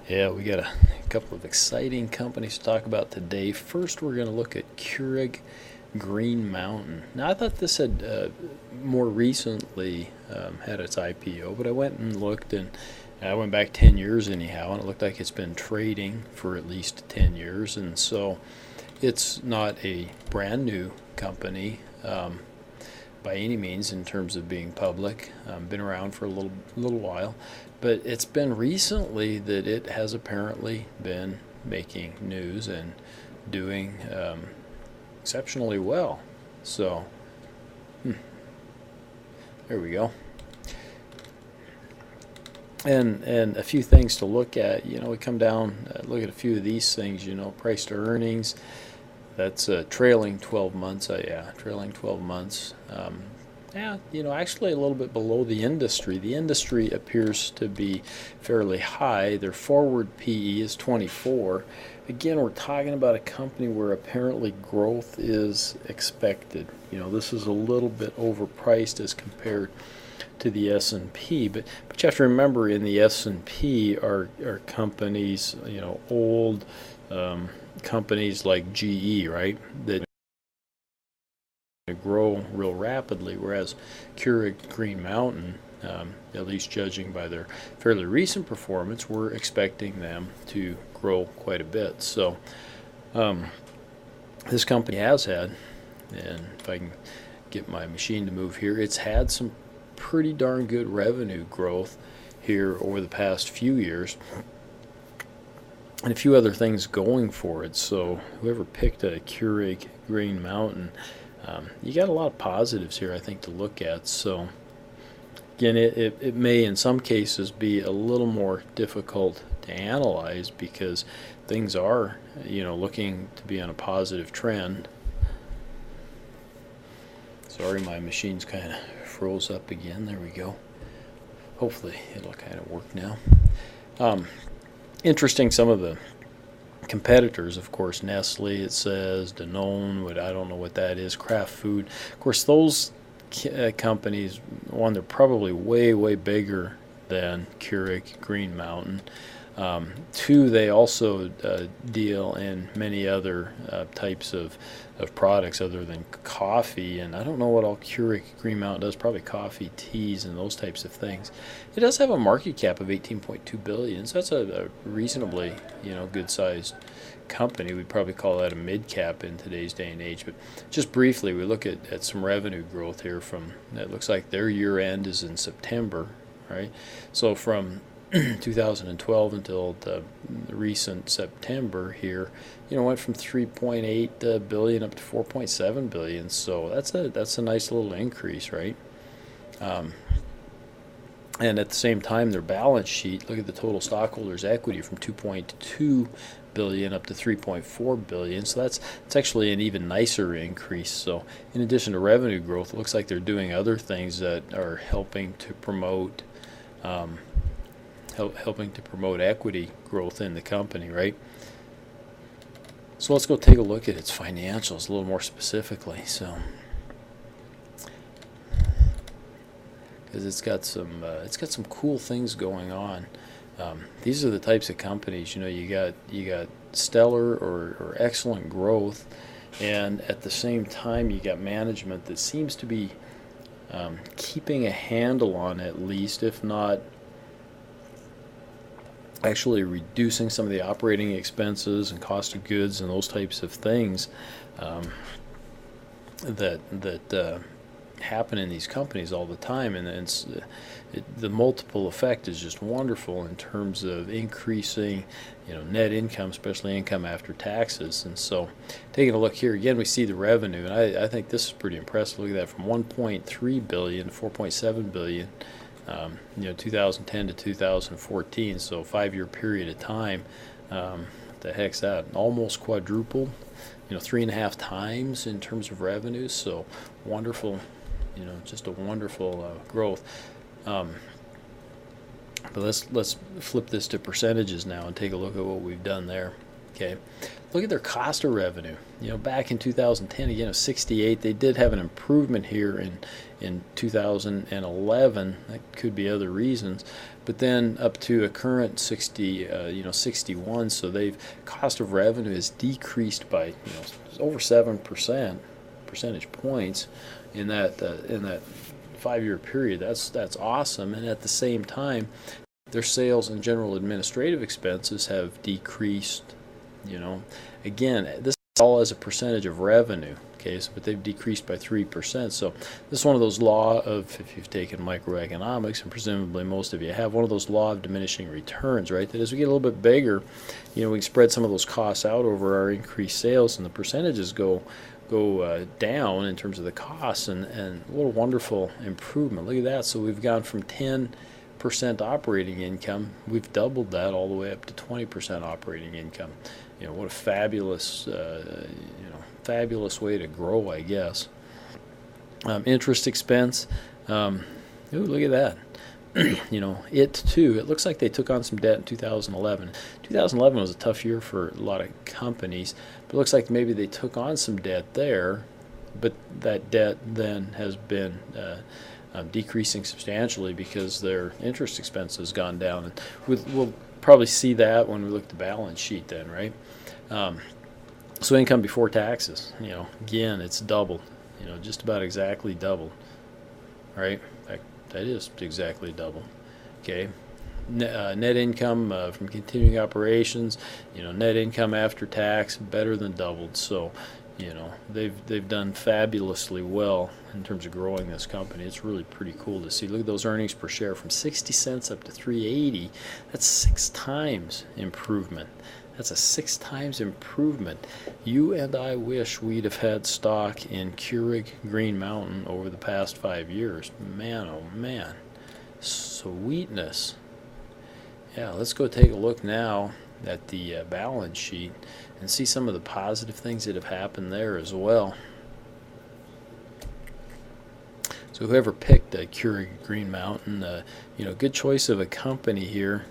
Yeah, we got a couple of exciting companies to talk about today. First, we're going to look at Keurig Green Mountain. Now, I thought this had more recently had its IPO, but I went and looked, and I went back 10 years anyhow, and it looked like it's been trading for at least 10 years, and so it's not a brand new company by any means in terms of being public. Been around for a little while, but it's been recently that it has apparently been making news and doing exceptionally well. So there we go. And a few things to look at. We come down, look at a few of these things. Price to earnings. That's trailing 12 months. Trailing 12 months. Actually a little bit below the industry. The industry appears to be fairly high. Their forward PE is 24. Again, we're talking about a company where apparently growth is expected. This is a little bit overpriced as compared to the S&P, but you have to remember in the S&P are companies, old companies like GE, right, that grow real rapidly, whereas Keurig Green Mountain, at least judging by their fairly recent performance, we're expecting them to grow quite a bit. So this company has had, and if I can get my machine to move here, it's had some pretty darn good revenue growth here over the past few years, and a few other things going for it. So whoever picked a Keurig Green Mountain, you got a lot of positives here, I think, to look at. So again, it may in some cases be a little more difficult to analyze because things are looking to be on a positive trend. Sorry, my machine's kind of froze up again. There we go. Hopefully it'll kind of work now. Interesting, some of the competitors, of course, Nestle, it says, Danone, I don't know what that is, Kraft Food. Of course, those companies, one, they're probably way bigger than Keurig Green Mountain. Two, they also deal in many other types of products other than coffee, and I don't know what all Keurig Green Mountain does, probably coffee, teas, and those types of things. It does have a market cap of $18.2 billion, so that's a reasonably good-sized company. We'd probably call that a mid-cap in today's day and age. But just briefly, we look at some revenue growth here from, it looks like their year-end is in September, right? So from 2012 until the recent September here, went from 3.8 billion up to 4.7 billion. So that's a nice little increase, right? And at the same time, their balance sheet, look at the total stockholders' equity from 2.2 billion up to 3.4 billion. So that's actually an even nicer increase. So in addition to revenue growth, it looks like they're doing other things that are helping to promote equity growth in the company, right? So let's go take a look at its financials a little more specifically. So, because it's got some cool things going on. These are the types of companies, you got stellar or excellent growth, and at the same time you got management that seems to be keeping a handle on, at least, if not actually reducing some of the operating expenses and cost of goods and those types of things that happen in these companies all the time. And the multiple effect is just wonderful in terms of increasing net income, especially income after taxes. And so taking a look here again, we see the revenue, and I think this is pretty impressive. Look at that, from 1.3 billion to 4.7 billion. 2010 to 2014, so 5-year period of time. What the heck's that? Almost quadrupled, 3.5 times in terms of revenues. So wonderful, just a wonderful growth. But let's flip this to percentages now and take a look at what we've done there. Okay, look at their cost of revenue. Back in 2010, again, it was 68. They did have an improvement here in 2011. That could be other reasons, but then up to a current 61. So cost of revenue has decreased by over 7% percentage points in that 5-year period. That's awesome. And at the same time, their sales and general administrative expenses have decreased. Again, this is all as a percentage of revenue. Okay, but they've decreased by 3%. So this is one of those law of, if you've taken microeconomics, and presumably most of you have, one of those law of diminishing returns, right? That as we get a little bit bigger, we can spread some of those costs out over our increased sales, and the percentages go down in terms of the costs, and what a wonderful improvement. Look at that. So we've gone from 10% operating income, we've doubled that all the way up to 20% operating income. What a fabulous fabulous way to grow, I guess. Interest expense, ooh, look at that. It too, it looks like they took on some debt in 2011. 2011 was a tough year for a lot of companies, but it looks like maybe they took on some debt there, but that debt then has been decreasing substantially because their interest expense has gone down. And we'll probably see that when we look at the balance sheet then, right? So income before taxes, again, it's doubled, just about exactly doubled, right? In fact, that is exactly double. Okay, net income from continuing operations, net income after tax, better than doubled. So, they've done fabulously well in terms of growing this company. It's really pretty cool to see. Look at those earnings per share from 60 cents up to 3.80. That's 6 times improvement. That's a 6 times improvement. You and I wish we'd have had stock in Keurig Green Mountain over the past 5 years. Man, oh man. Sweetness. Yeah, let's go take a look now at the balance sheet and see some of the positive things that have happened there as well. So whoever picked Keurig Green Mountain, good choice of a company here.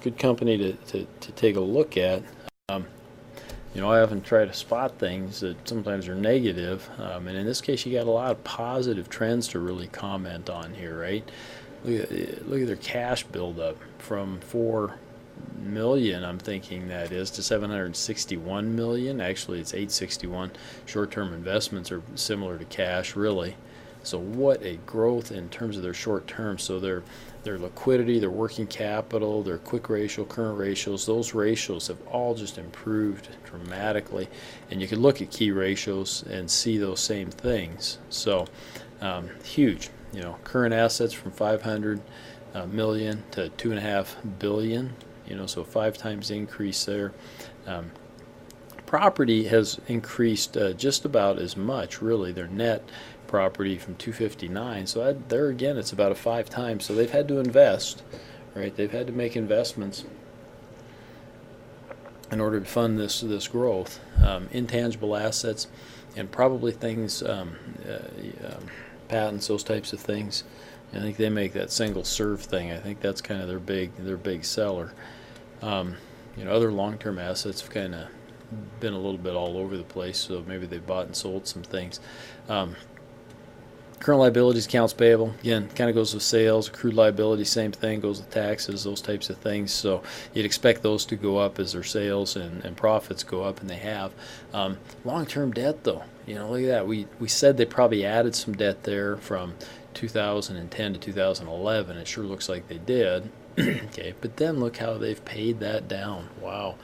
Good company to take a look at. I often try to spot things that sometimes are negative, and in this case you got a lot of positive trends to really comment on here, right? Look at their cash buildup from 4 million, I'm thinking that is, to 761 million. Actually, it's 861. Short-term investments are similar to cash, really. So what a growth in terms of their short term. So their liquidity, their working capital, their quick ratio, current ratios, those ratios have all just improved dramatically. And you can look at key ratios and see those same things. So huge. Current assets from 500 million to 2.5 billion. So 5 times increase there. Property has increased just about as much, really. Their net property from 259. So there again, it's about a 5 times. So they've had to invest, right? They've had to make investments in order to fund this growth. Intangible assets, and probably things, patents, those types of things. I think they make that single serve thing. I think that's kind of their big seller. Other long-term assets have kind of been a little bit all over the place, so maybe they bought and sold some things. Current liabilities, accounts payable, again, kind of goes with sales. Accrued liability, same thing, goes with taxes, those types of things. So you'd expect those to go up as their sales and profits go up, and they have. Long-term debt, though, look at that. We said they probably added some debt there from 2010 to 2011. It sure looks like they did. Okay, but then look how they've paid that down. Wow.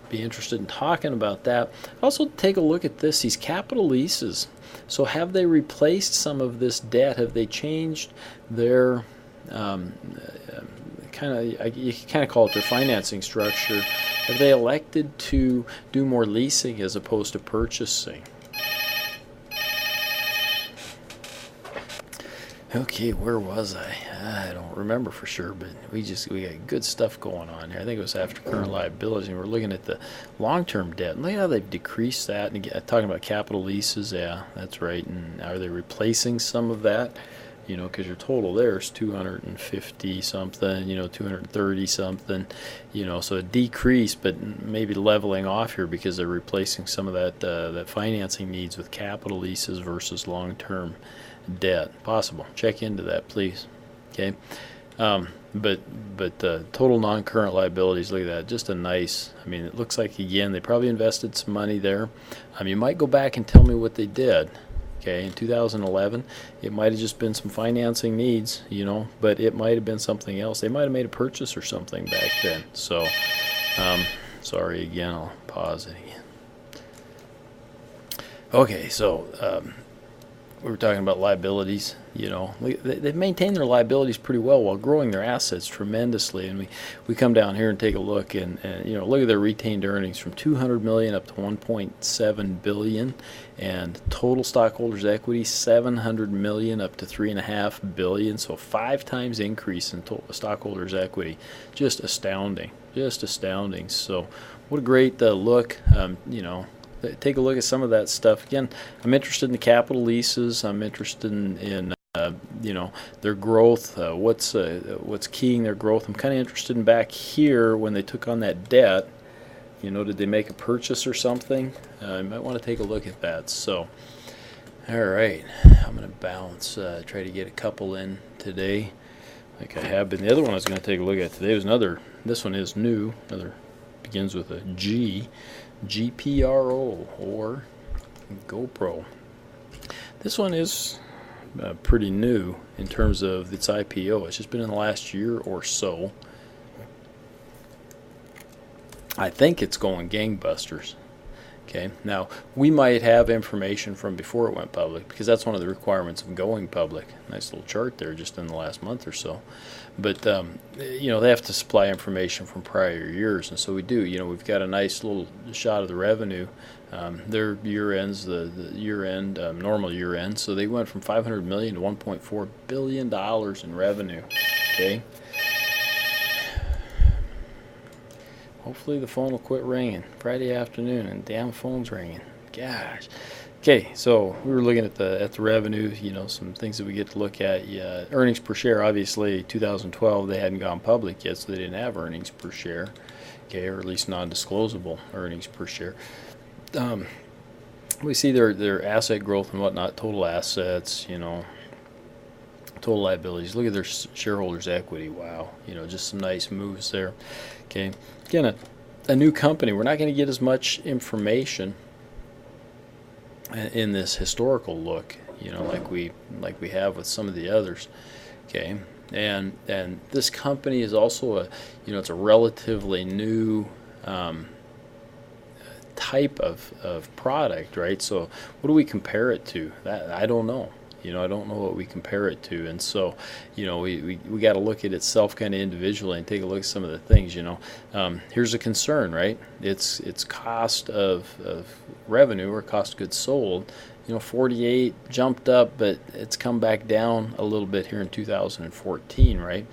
Be interested in talking about that. Also, take a look at this, these capital leases. So have they replaced some of this debt? Have they changed their you kind of call it their financing structure? Have they elected to do more leasing as opposed to purchasing? Okay, where was I? I don't remember for sure, but we got good stuff going on here. I think it was after current liabilities, and we're looking at the long-term debt. And look how they've decreased that. And again, talking about capital leases, yeah, that's right. And are they replacing some of that? because your total there is 250 something, 230 something, so a decrease, but maybe leveling off here because they're replacing some of that financing needs with capital leases versus long-term debt. Possible. Check into that, please. Okay. But total non-current liabilities, look at that, just a nice, it looks like, again, they probably invested some money there. You might go back and tell me what they did. Okay, in 2011, it might have just been some financing needs, but it might have been something else. They might have made a purchase or something back then. So, sorry again, I'll pause it again. Okay, so we were talking about liabilities. They've maintained their liabilities pretty well while growing their assets tremendously. And we come down here and take a look, and look at their retained earnings from $200 million up to $1.7 billion, and total stockholders' equity $700 million up to $3.5 billion. So 5 times increase in total stockholders' equity. Just astounding. Just astounding. So what a great look. Take a look at some of that stuff. Again, I'm interested in the capital leases. I'm interested in their growth. What's keying their growth? I'm kind of interested in back here when they took on that debt. Did they make a purchase or something? You might want to take a look at that. So, all right, I'm going to bounce. Try to get a couple in today, like I have been. The other one I was going to take a look at today was another. This one is new. Another begins with a G. GPRO or GoPro. This one is pretty new in terms of its IPO. It's just been in the last year or so. I think it's going gangbusters. Okay, now we might have information from before it went public, because that's one of the requirements of going public. Nice little chart there just in the last month or so. But they have to supply information from prior years, and so we do. We've got a nice little shot of the revenue. Their year ends the year end, normal year end, so they went from $500 million to $1.4 billion in revenue. Okay. Hopefully the phone will quit ringing. Friday afternoon and damn phone's ringing. Gosh. Okay, so we were looking at the revenue, some things that we get to look at. Yeah, earnings per share, obviously 2012 they hadn't gone public yet, so they didn't have earnings per share. Okay, or at least non-disclosable earnings per share. We see their asset growth and whatnot, total assets, total liabilities. Look at their shareholders' equity. Wow, just some nice moves there. Okay, again, a new company. We're not going to get as much information in this historical look, like we have with some of the others. Okay, and this company is also it's a relatively new type of product, right? So what do we compare it to? That I don't know. I don't know what we compare it to, and so we got to look at itself kind of individually and take a look at some of the things. Here's a concern, right? It's cost of revenue or cost of goods sold. 48 jumped up, but it's come back down a little bit here in 2014, right?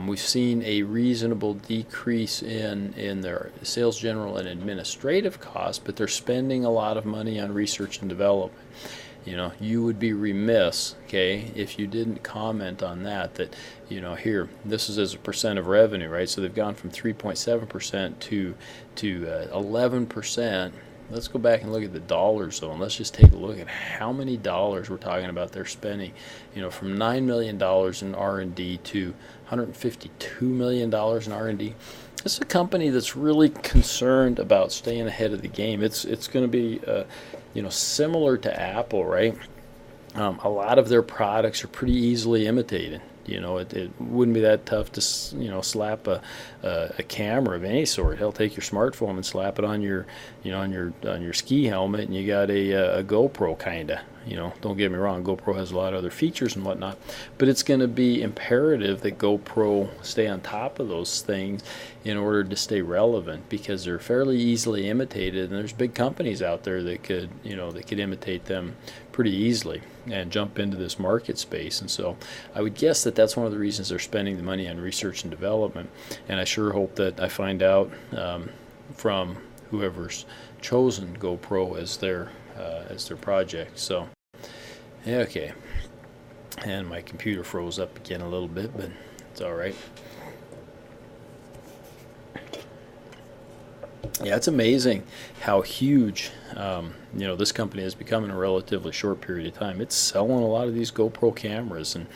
We've seen a reasonable decrease in their sales, general, and administrative costs, but they're spending a lot of money on research and development. You would be remiss, okay, if you didn't comment on that, here, this is as a percent of revenue, right? So they've gone from 3.7% to 11%. Let's go back and look at the dollars, though, and let's just take a look at how many dollars we're talking about they're spending. From $9 million in R&D to $152 million in R&D. This is a company that's really concerned about staying ahead of the game. It's going to be, similar to Apple, right? A lot of their products are pretty easily imitated. It wouldn't be that tough to slap a camera of any sort. Hell, take your smartphone and slap it on your on your ski helmet, and you got a GoPro kinda. Don't get me wrong, GoPro has a lot of other features and whatnot, but it's going to be imperative that GoPro stay on top of those things in order to stay relevant, because they're fairly easily imitated, and there's big companies out there that could imitate them pretty easily and jump into this market space. And so I would guess that that's one of the reasons they're spending the money on research and development, and I sure hope that I find out from whoever's chosen GoPro as their project. So, okay. And my computer froze up again a little bit, but it's all right. Yeah, it's amazing how huge this company has become in a relatively short period of time. It's selling a lot of these GoPro cameras, and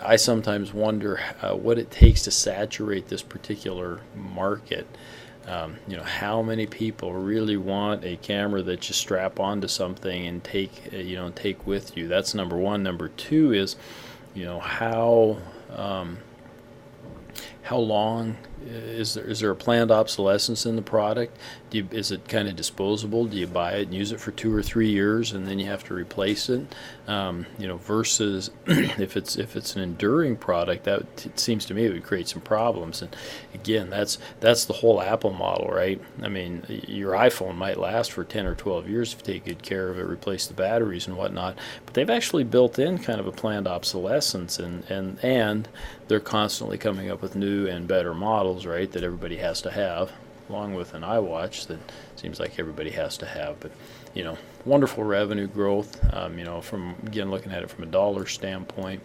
I sometimes wonder what it takes to saturate this particular market. How many people really want a camera that you strap onto something and take with you? That's number one. Number two is, how long is there a planned obsolescence in the product? Is it kind of disposable? Do you buy it and use it for 2 or 3 years and then you have to replace it? Versus if it's an enduring product, that it seems to me it would create some problems. And again, that's the whole Apple model, right? I mean, your iPhone might last for 10 or 12 years if you take good care of it, replace the batteries and whatnot. But they've actually built in kind of a planned obsolescence, and they're constantly coming up with new and better models, right, that everybody has to have, along with an iWatch that seems like everybody has to have. But wonderful revenue growth, from, again, looking at it from a dollar standpoint.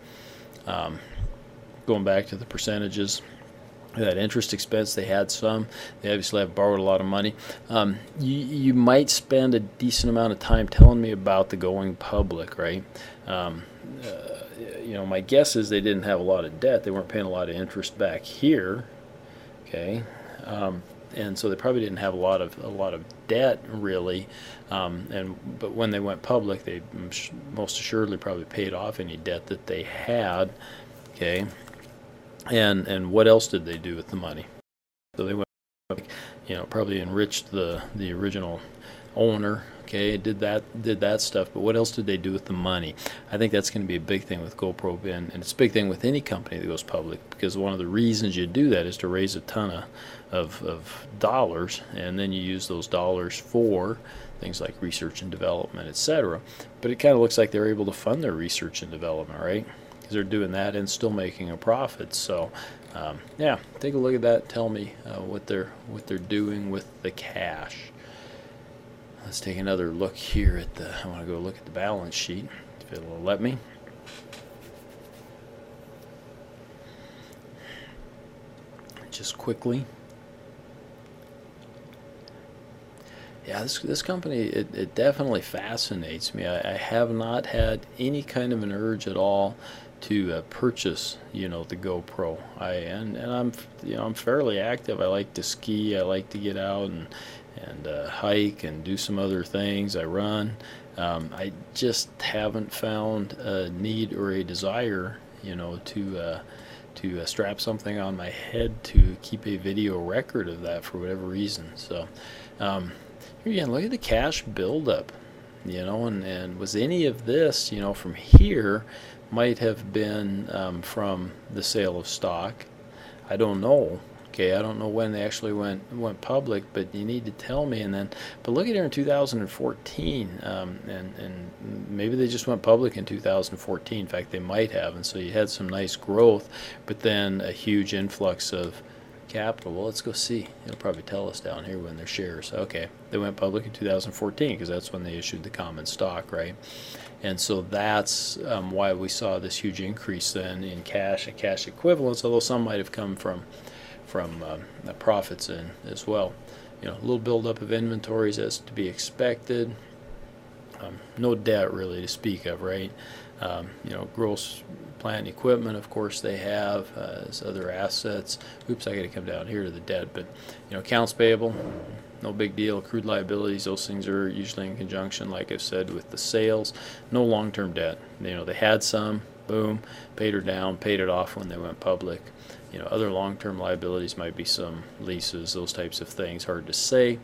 Going back to the percentages, that interest expense, they had some. They obviously have borrowed a lot of money. You might spend a decent amount of time telling me about the going public, right? My guess is they didn't have a lot of debt. They weren't paying a lot of interest back here, okay? And so they probably didn't have a lot of debt really. But when they went public, they most assuredly probably paid off any debt that they had, okay? And what else did they do with the money? So they went, probably enriched the original owner, okay, did that stuff. But what else did they do with the money? I think that's going to be a big thing with GoPro, and it's a big thing with any company that goes public, because one of the reasons you do that is to raise a ton of dollars, and then you use those dollars for things like research and development, etc. But it kind of looks like they're able to fund their research and development, right? Because they're doing that and still making a profit. So yeah, take a look at that. Tell me what they're doing with the cash. Let's take another look here at I want to go look at the balance sheet, if it'll let me. Just quickly. Yeah, this company, it definitely fascinates me. I have not had any kind of an urge at all to purchase, the GoPro. I'm fairly active. I like to ski. I like to get out and hike and do some other things. I run. I just haven't found a need or a desire, to strap something on my head to keep a video record of that for whatever reason. So here again, look at the cash buildup, and was any of this, from here, might have been from the sale of stock. I don't know. Okay, I don't know when they actually went public, but you need to tell me. But look at here in 2014, and maybe they just went public in 2014. In fact, they might have, and so you had some nice growth, but then a huge influx of capital. Well, let's go see. It'll probably tell us down here when their shares. Okay, they went public in 2014 because that's when they issued the common stock, right? And so that's why we saw this huge increase then in cash and cash equivalents, although some might have come from the profits in as well. A little buildup of inventories as to be expected. No debt really to speak of, right? Gross plant and equipment, of course, they have as other assets. Oops, I got to come down here to the debt, but accounts payable, no big deal. Accrued liabilities, those things are usually in conjunction, like I've said, with the sales. No long-term debt. They had some, boom, paid her down, paid it off when they went public. Other long-term liabilities might be some leases, those types of things. Hard to say.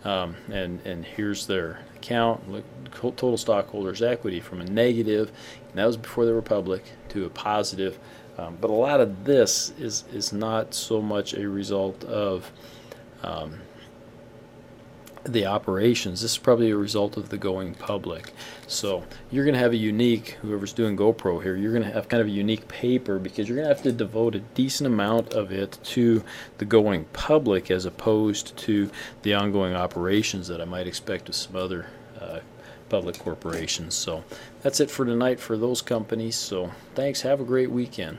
And here's their account. Look, total stockholders' equity from a negative, and that was before they were public, to a positive. But a lot of this is not so much a result of the operations. This is probably a result of the going public. So you're going to have a unique, whoever's doing GoPro here, you're going to have kind of a unique paper, because you're going to have to devote a decent amount of it to the going public as opposed to the ongoing operations that I might expect with some other public corporations. So that's it for tonight for those companies. So thanks. Have a great weekend.